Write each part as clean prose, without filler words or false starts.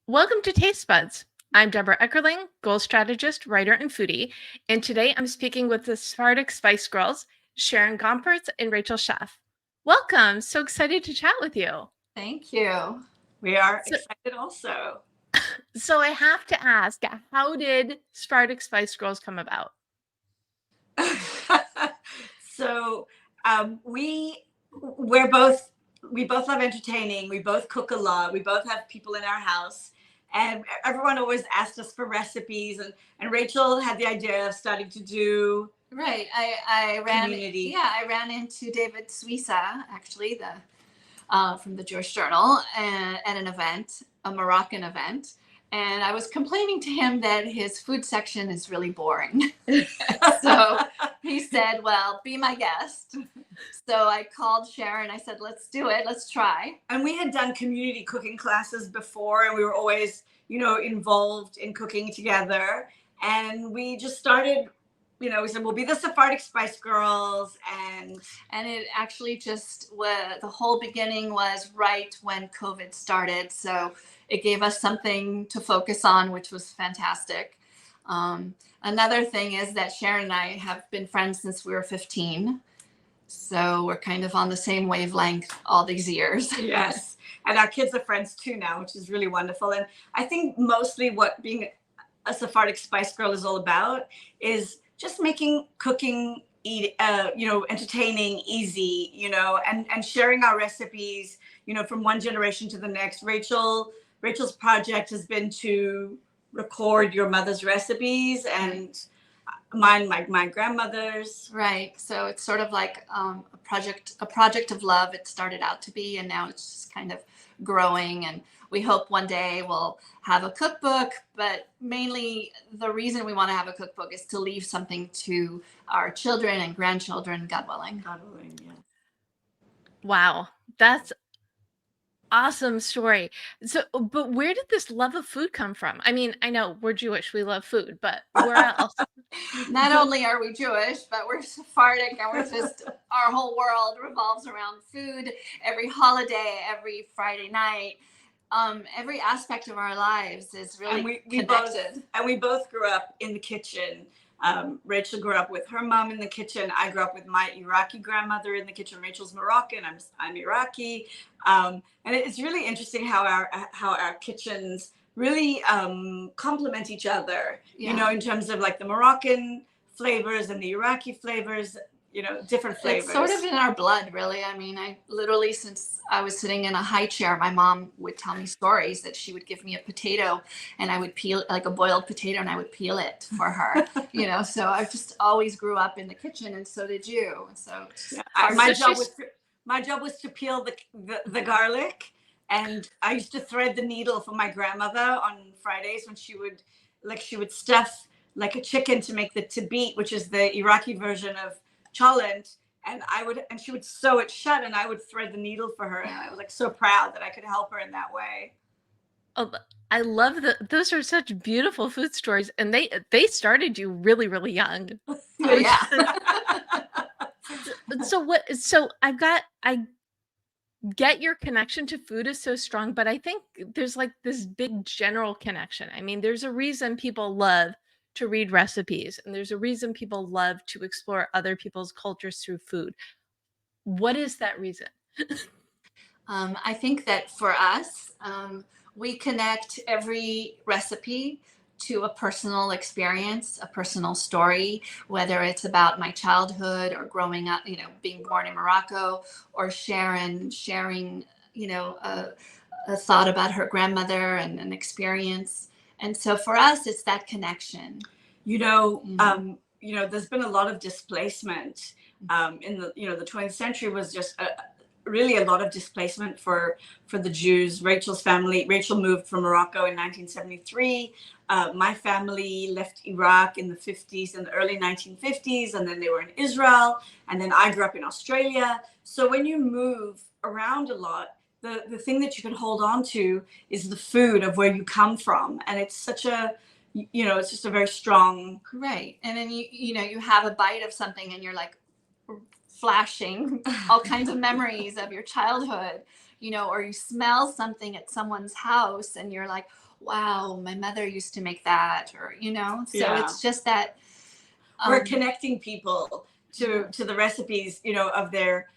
Welcome to Taste Buds. I'm Debra Eckerling, goal strategist, writer, and foodie, and today I'm speaking with the Sephardic Spice Girls, Sharon Gomperts and Rachel Sheff. Welcome. So excited to chat with you. Thank you. We are So, excited also. so I have to ask, how did Sephardic Spice Girls come about? So we're both we both love entertaining. We both cook a lot. We both have people in our house, and everyone always asked us for recipes. And Rachel had the idea of starting to do Right. I ran community. Yeah, I ran into David Suissa, actually, the from the Jewish Journal, at an event, a Moroccan event. And I was complaining to him that his food section is really boring. So he said, well, be my guest. So I called Sharon. I said, let's do it. Let's try. And we had done community cooking classes before, and we were always, involved in cooking together. And we just started, we said, we'll be the Sephardic Spice Girls. And it actually just the whole beginning was right when COVID started. So it gave us something to focus on, which was fantastic. Another thing is that Sharon and I have been friends since we were 15. So we're kind of on the same wavelength all these years. Yes. And our kids are friends too now, which is really wonderful. And I think mostly what being a Sephardic Spice Girl is all about is just making cooking, entertaining, easy, and sharing our recipes, from one generation to the next. Rachel's project has been to record your mother's recipes, and mine, my grandmother's. Right. So it's sort of like a project of love. It started out to be, and now it's just kind of growing. And we hope one day we'll have a cookbook, but mainly the reason we want to have a cookbook is to leave something to our children and grandchildren, God willing. God willing, yeah. Wow, that's awesome story. So, but where did this love of food come from? I mean, I know we're Jewish, we love food, but where else? Not only are we Jewish, but we're Sephardic, and we're just, our whole world revolves around food. Every holiday, every Friday night, every aspect of our lives is really connected. We both grew up in the kitchen. Rachel grew up with her mom in the kitchen. I grew up with my Iraqi grandmother in the kitchen. Rachel's Moroccan. I'm Iraqi. And it's really interesting how our kitchens really complement each other. Yeah. In terms of like the Moroccan flavors and the Iraqi flavors. Different flavors. It's sort of in our blood, really. I mean, I literally, since I was sitting in a high chair, my mom would tell me stories that she would give me a potato and I would peel, like a boiled potato, and I would peel it for her, so I just always grew up in the kitchen, and so did you. So yeah. My job was to peel the garlic, and I used to thread the needle for my grandmother on Fridays when she would stuff like a chicken to make the tabit, which is the Iraqi version of cholent, and she would sew it shut, and I would thread the needle for her, and I was like so proud that I could help her in that way. Oh, I love that. Those are such beautiful food stories, and they started you really, really young. Yeah. So I get your connection to food is so strong, but I think there's like this big general connection. I mean, there's a reason people love to read recipes, and there's a reason people love to explore other people's cultures through food. What is that reason? I think that for us, we connect every recipe to a personal experience, a personal story, whether it's about my childhood or growing up, being born in Morocco, or Sharon sharing, a thought about her grandmother and an experience. And so for us, it's that connection. There's been a lot of displacement in the 20th century was just really a lot of displacement for the Jews. Rachel moved from Morocco in 1973. My family left Iraq in the 50s, in the early 1950s, and then they were in Israel. And then I grew up in Australia. So when you move around a lot, the thing that you can hold on to is the food of where you come from. And it's such it's just a very strong. Right. And then you have a bite of something and you're like flashing all kinds of memories of your childhood, you know, or you smell something at someone's house and you're like, wow, my mother used to make that, or, you know, so it's just that. We're connecting people to the recipes, you know, of their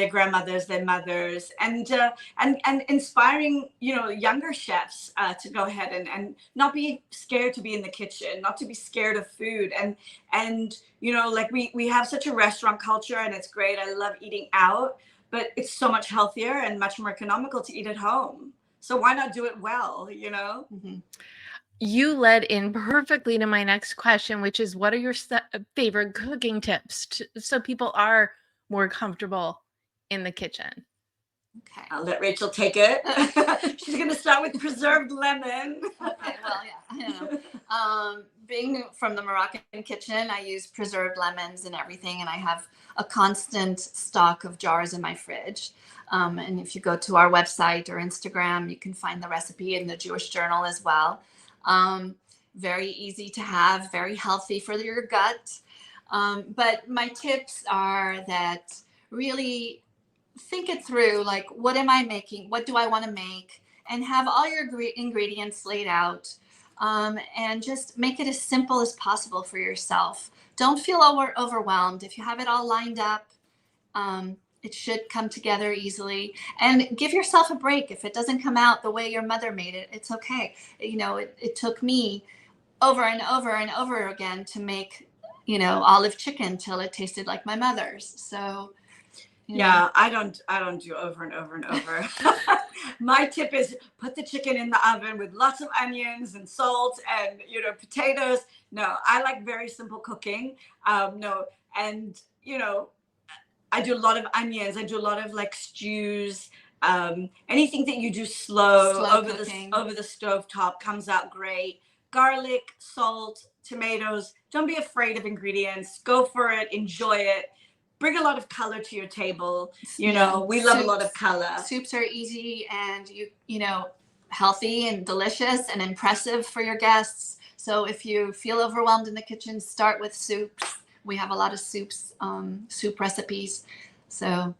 grandmothers, their mothers, and inspiring, you know, younger chefs to go ahead and not be scared to be in the kitchen, not to be scared of food, and you know, like we have such a restaurant culture, and it's great. I love eating out, but it's so much healthier and much more economical to eat at home. So why not do it well, you know? Mm-hmm. You led in perfectly to my next question, which is, what are your favorite cooking tips so people are more comfortable in the kitchen? Okay. I'll let Rachel take it. She's going to start with preserved lemon. Okay, well, yeah, I know. Being from the Moroccan kitchen, I use preserved lemons and everything, and I have a constant stock of jars in my fridge. And if you go to our website or Instagram, you can find the recipe in the Jewish Journal as well. Very easy to have, very healthy for your gut. But my tips are that really think it through, like, what am I making? What do I want to make? And have all your ingredients laid out, and just make it as simple as possible for yourself. Don't feel overwhelmed. If you have it all lined up, it should come together easily. And give yourself a break. If it doesn't come out the way your mother made it, it's okay. You know, it took me over and over and over again to make, you know, olive chicken till it tasted like my mother's. So yeah, I don't do over and over and over. My tip is put the chicken in the oven with lots of onions and salt and, you know, potatoes. No, I like very simple cooking. No, and, you know, I do a lot of onions. I do a lot of like stews. Anything that you do slow over the stove top comes out great. Garlic, salt, tomatoes. Don't be afraid of ingredients. Go for it. Enjoy it. Bring a lot of color to your table. You know, we love a lot of color. Soups are easy and you know, healthy and delicious and impressive for your guests. So if you feel overwhelmed in the kitchen, start with soups. We have a lot of soups, soup recipes. So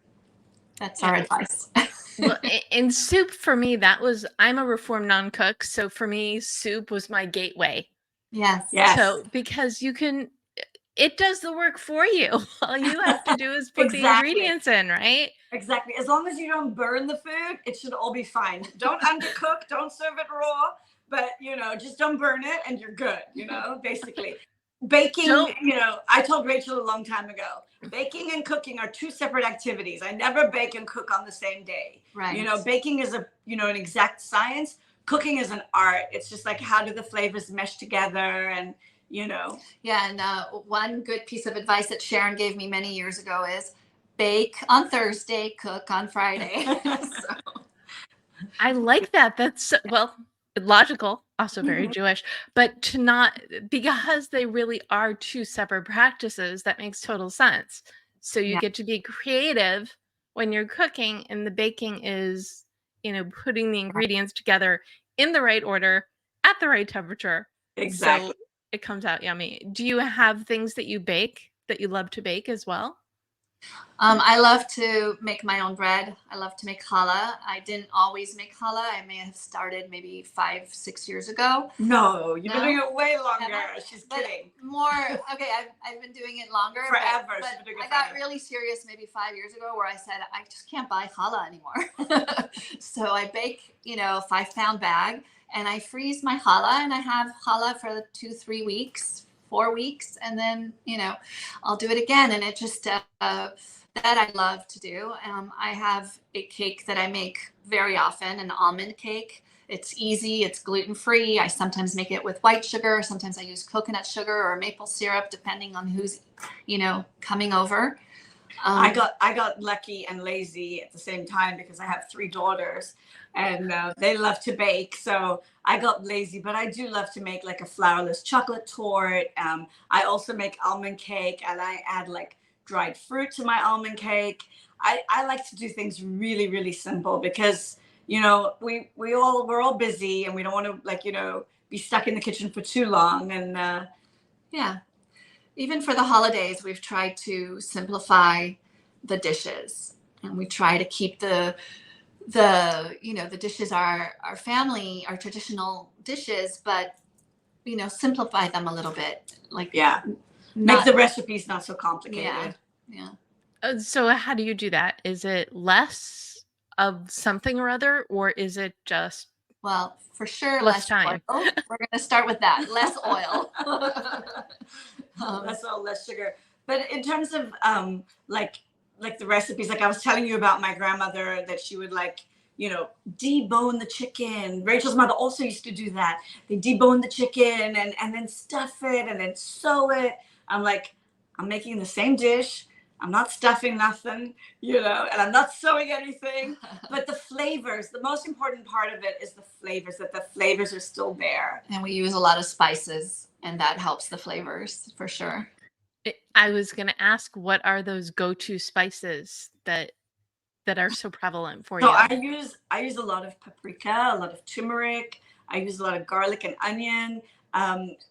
that's our advice. Well, in soup for me, I'm a Reformed non-cook. So for me, soup was my gateway. Yes. So because it does the work for you. All you have to do is put the ingredients in, right? Exactly. As long as you don't burn the food, it should all be fine. Don't undercook, don't serve it raw, but, you know, just don't burn it and you're good, you know, basically. Baking, you know, I told Rachel a long time ago, baking and cooking are two separate activities. I never bake and cook on the same day. Right. You know, baking is an exact science. Cooking is an art. It's just like, how do the flavors mesh together? And, you know. Yeah. And one good piece of advice that Sharon gave me many years ago is bake on Thursday, cook on Friday. So. I like that. That's, well, logical, also very Jewish, but because they really are two separate practices, that makes total sense. So you get to be creative when you're cooking, and the baking is, you know, putting the ingredients together in the right order at the right temperature. Exactly. So it comes out yummy. Do you have things that you bake that you love to bake as well? I love to make my own bread. I love to make challah. I didn't always make challah. I may have started maybe 5-6 years ago. No, you've been doing it way longer. She's kidding. More, okay, I've been doing it longer. Forever. But I got really serious maybe 5 years ago where I said, I just can't buy challah anymore. So I bake, you know, a 5-pound bag, and I freeze my challah, and I have challah for 2-3 weeks, 4 weeks, and then, you know, I'll do it again. And it just, that I love to do. I have a cake that I make very often, an almond cake. It's easy, it's gluten-free. I sometimes make it with white sugar. Sometimes I use coconut sugar or maple syrup, depending on who's, you know, coming over. I got lucky and lazy at the same time because I have 3 daughters and they love to bake. So I got lazy, but I do love to make like a flourless chocolate torte. I also make almond cake, and I add like dried fruit to my almond cake. I like to do things really, really simple because, you know, we're all busy and we don't want to, like, you know, be stuck in the kitchen for too long. And yeah, even for the holidays, we've tried to simplify the dishes, and we try to keep the the dishes are our family, our traditional dishes, but simplify them a little bit, like make the recipes not so complicated. Yeah. So how do you do that? Is it less of something or other, or is it just Well, for sure, less time? oil. We're going to start with that. Less oil. Less sugar. But in terms of like the recipes, like I was telling you about my grandmother, that she would debone the chicken. Rachel's mother also used to do that. They debone the chicken and then stuff it and then sew it. I'm like, I'm making the same dish. I'm not stuffing nothing, and I'm not sewing anything. But the flavors, the most important part of it is the flavors, that the flavors are still there. And we use a lot of spices, and that helps the flavors for sure. I was going to ask, what are those go-to spices that are so prevalent for you? So I use a lot of paprika, a lot of turmeric. I use a lot of garlic and onion.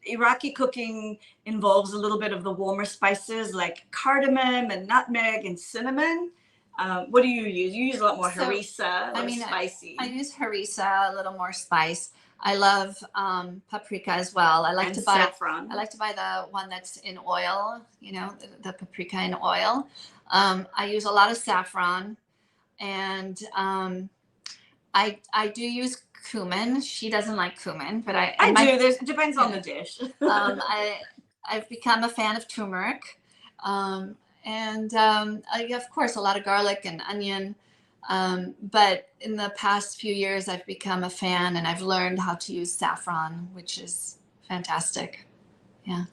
Iraqi cooking involves a little bit of the warmer spices like cardamom and nutmeg and cinnamon. What do you use? You use a lot more harissa, spicy. I use harissa, a little more spice. I love paprika as well. I like to buy saffron. I like to buy the one that's in oil, the paprika in oil. I use a lot of saffron, and I do use cumin. She doesn't like cumin, but I do. It depends on the dish. I've become a fan of turmeric, and of course a lot of garlic and onion. But in the past few years, I've become a fan, and I've learned how to use saffron, which is fantastic. Yeah.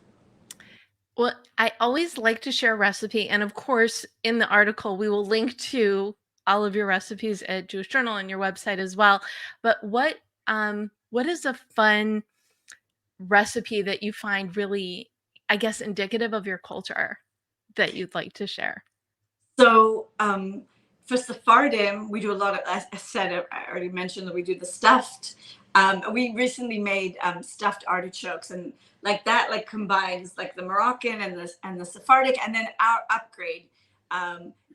Well, I always like to share a recipe, and of course, in the article, we will link to all of your recipes at Jewish Journal and your website as well. But what is a fun recipe that you find really, I guess, indicative of your culture that you'd like to share? So for Sephardim, we do a lot of, I already mentioned that we do the stuffed. We recently made stuffed artichokes, and that combines the Moroccan and the Sephardic. And then our upgrade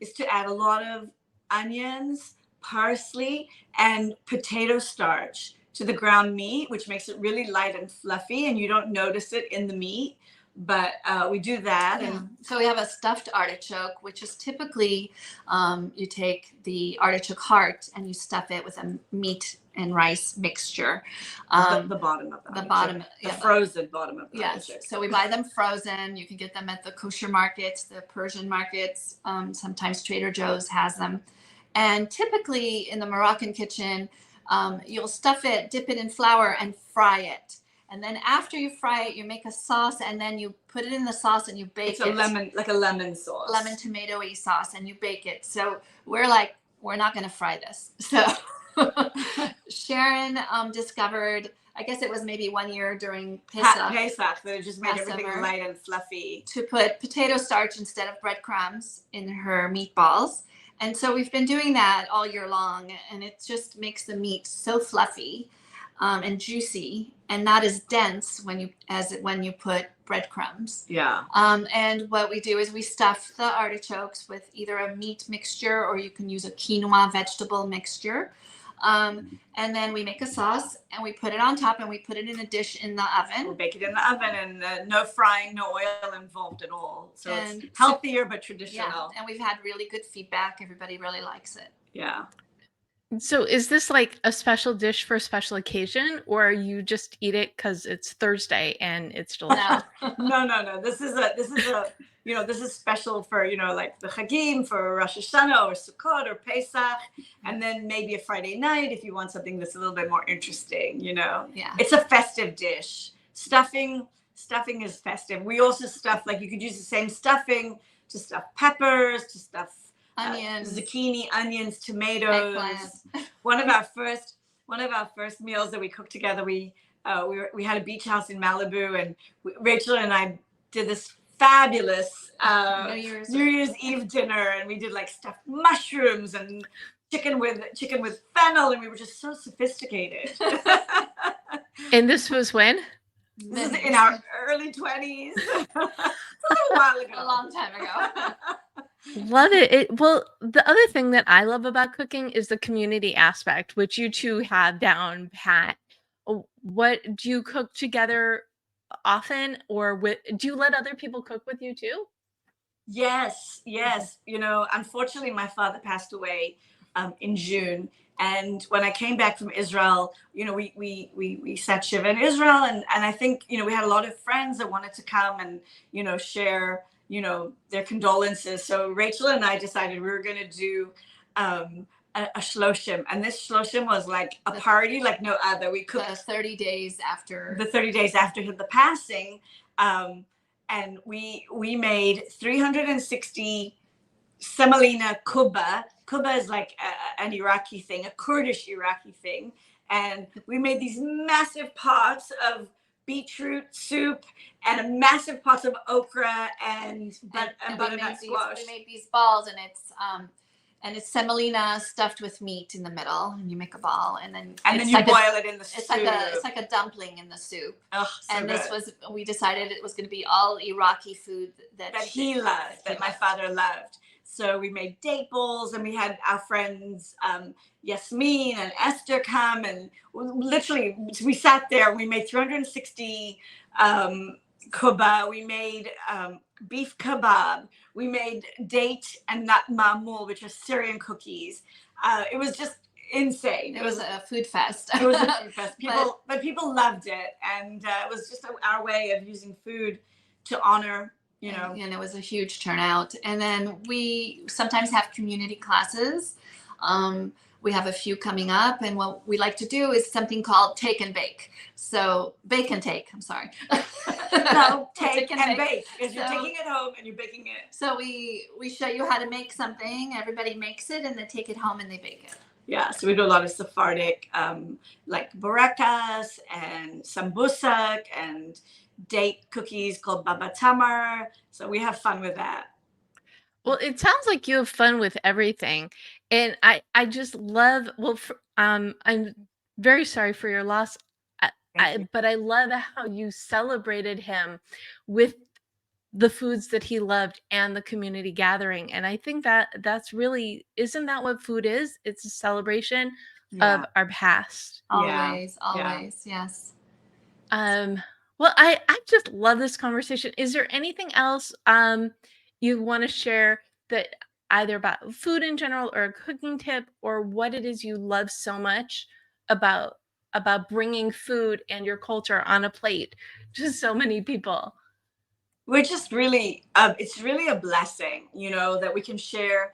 is to add a lot of onions, parsley, and potato starch to the ground meat, which makes it really light and fluffy, and you don't notice it in the meat. But we do that. Yeah. And so we have a stuffed artichoke, which is typically you take the artichoke heart and you stuff it with a meat and rice mixture. The bottom of the frozen bottom of the artichoke. So we buy them frozen. You can get them at the kosher markets, the Persian markets. Sometimes Trader Joe's has them. And typically in the Moroccan kitchen, you'll stuff it, dip it in flour, and fry it. And then after you fry it, you make a sauce, and then you put it in the sauce and you bake it. It's a lemon sauce. Lemon tomato-y sauce, and you bake it. So we're not going to fry this. So Sharon discovered, I guess it was maybe 1 year during Pesach, that it just made everything light and fluffy, to put potato starch instead of breadcrumbs in her meatballs. And so we've been doing that all year long, and it just makes the meat so fluffy and juicy, and not as dense when you put breadcrumbs. Yeah. And what we do is we stuff the artichokes with either a meat mixture, or you can use a quinoa vegetable mixture. And then we make a sauce and we put it on top, and we put it in a dish in the oven. We'll bake it in the oven, and no frying, no oil involved at all. So it's healthier but traditional. Yeah, and we've had really good feedback. Everybody really likes it. Yeah. So is this like a special dish for a special occasion, or you just eat it because it's Thursday and it's delicious? No. This is special for, like the Chagim, for Rosh Hashanah or Sukkot or Pesach, and then maybe a Friday night if you want something that's a little bit more interesting, Yeah. It's a festive dish. Stuffing is festive. We also stuff, you could use the same stuffing to stuff peppers, to stuff onions, zucchini, onions, tomatoes. Eggplant. One of our first meals that we cooked together, we had a beach house in Malibu, and Rachel and I did this fabulous New Year's Eve dinner, and we did stuffed mushrooms and chicken with fennel, and we were just so sophisticated. And this was when? This is in our early 20s. It's a little while ago. A long time ago. Love it. Well, the other thing that I love about cooking is the community aspect, which you two have down pat. What do you cook together often, or do you let other people cook with you too? Yes, yes. Unfortunately, my father passed away in June, and when I came back from Israel, we sat Shiva in Israel, and I think we had a lot of friends that wanted to come and share their condolences. So Rachel and I decided we were going to do a shloshim, and this shloshim was like a party like no other. We cooked the 30 days after the passing. And we made 360 semolina kuba. Kuba is like an Iraqi thing, a Kurdish Iraqi thing. And we made these massive pots of beetroot soup and a massive pot of okra and butternut squash. We made these balls, and it's semolina stuffed with meat in the middle, and you make a ball, and then you boil it in the soup. It's like a dumpling in the soup. Oh, so and good. We decided it was going to be all Iraqi food that he loved, that my father loved. So we made date bowls, and we had our friends Yasmin and Esther come, and literally we sat there and we made 360 kebab. We made beef kebab. We made date and nut mamul, which are Syrian cookies. It was just insane. It was a food fest. It was a food fest. But people loved it, and it was just our way of using food to honor. And it was a huge turnout. And then we sometimes have community classes. We have a few coming up, and what we like to do is something called take and bake. So bake and take, I'm sorry. No, take and bake. Because you're taking it home and you're baking it. So we show you how to make something, everybody makes it, and then take it home and they bake it. Yeah, so we do a lot of Sephardic, like barakas and sambusak and date cookies called baba tamar. So we have fun with that. Well, it sounds like you have fun with everything, and I just love. Well, I'm very sorry for your loss, but I love how you celebrated him with the foods that he loved and the community gathering, and I think that's really, isn't that what food is? It's a celebration of our past. Always, yes. Well, I just love this conversation. Is there anything else you want to share, that either about food in general or a cooking tip, or what it is you love so much about bringing food and your culture on a plate to so many people? We're just really it's really a blessing, that we can share,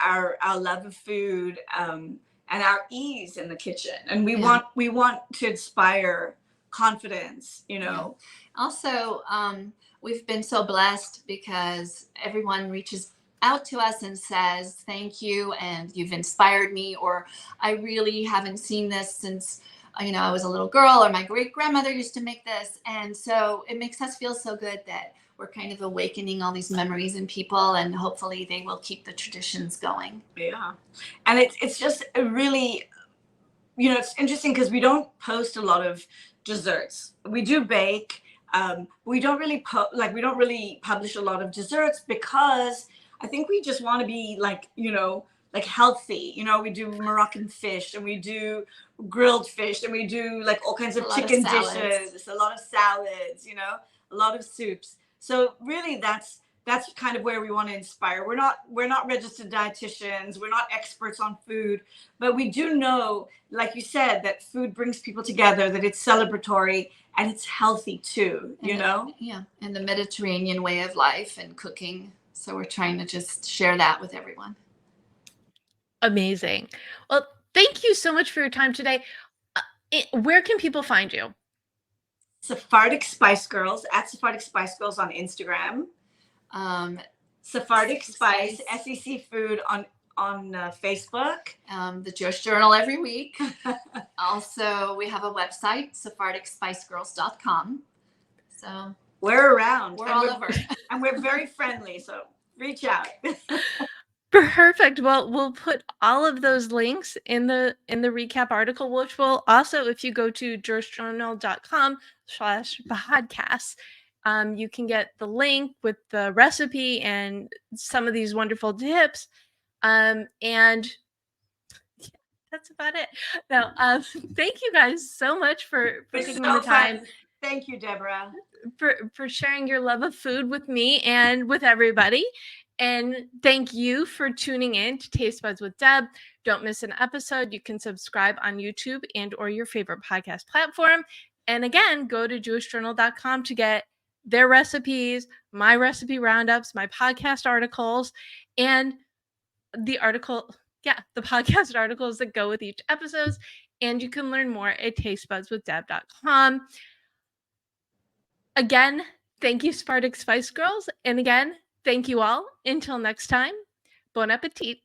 our love of food and our ease in the kitchen, and we want to inspire confidence. Also, we've been so blessed because everyone reaches out to us and says thank you, and you've inspired me, or I really haven't seen this since I was a little girl, or my great grandmother used to make this. And so it makes us feel so good that we're kind of awakening all these memories in people, and hopefully they will keep the traditions going. Yeah, and it's just a really, it's interesting because we don't post a lot of desserts. We do bake. We don't really publish a lot of desserts, because I think we just want to be like healthy. We do Moroccan fish, and we do grilled fish, and we do like all kinds of chicken dishes, a lot of salads, a lot of soups. So really that's kind of where we want to inspire. We're not registered dietitians. We're not experts on food, but we do know, like you said, that food brings people together, that it's celebratory, and it's healthy too, and the Mediterranean way of life and cooking. So we're trying to just share that with everyone. Amazing. Well, thank you so much for your time today. Where can people find you? Sephardic Spice Girls, at Sephardic Spice Girls on Instagram. Sephardic Spice, SEC Food on Facebook. The Jewish Journal every week. Also, we have a website, SephardicSpiceGirls.com. So we're around. We're all over. And we're very friendly, so reach out. Perfect. Well, we'll put all of those links in the recap article, which will also, if you go to jewishjournal.com/podcast, You can get the link with the recipe and some of these wonderful tips. And yeah, that's about it. Now, thank you guys so much for taking the time. Fun. Thank you, Debra. For sharing your love of food with me and with everybody. And thank you for tuning in to Taste Buds with Deb. Don't miss an episode. You can subscribe on YouTube and or your favorite podcast platform. And again, go to jewishjournal.com to get their recipes, my recipe roundups, my podcast articles, and the podcast articles that go with each episode. And you can learn more at tastebudswithdeb.com. Again, thank you, Sephardic Spice Girls. And again, thank you all. Until next time, bon appetit.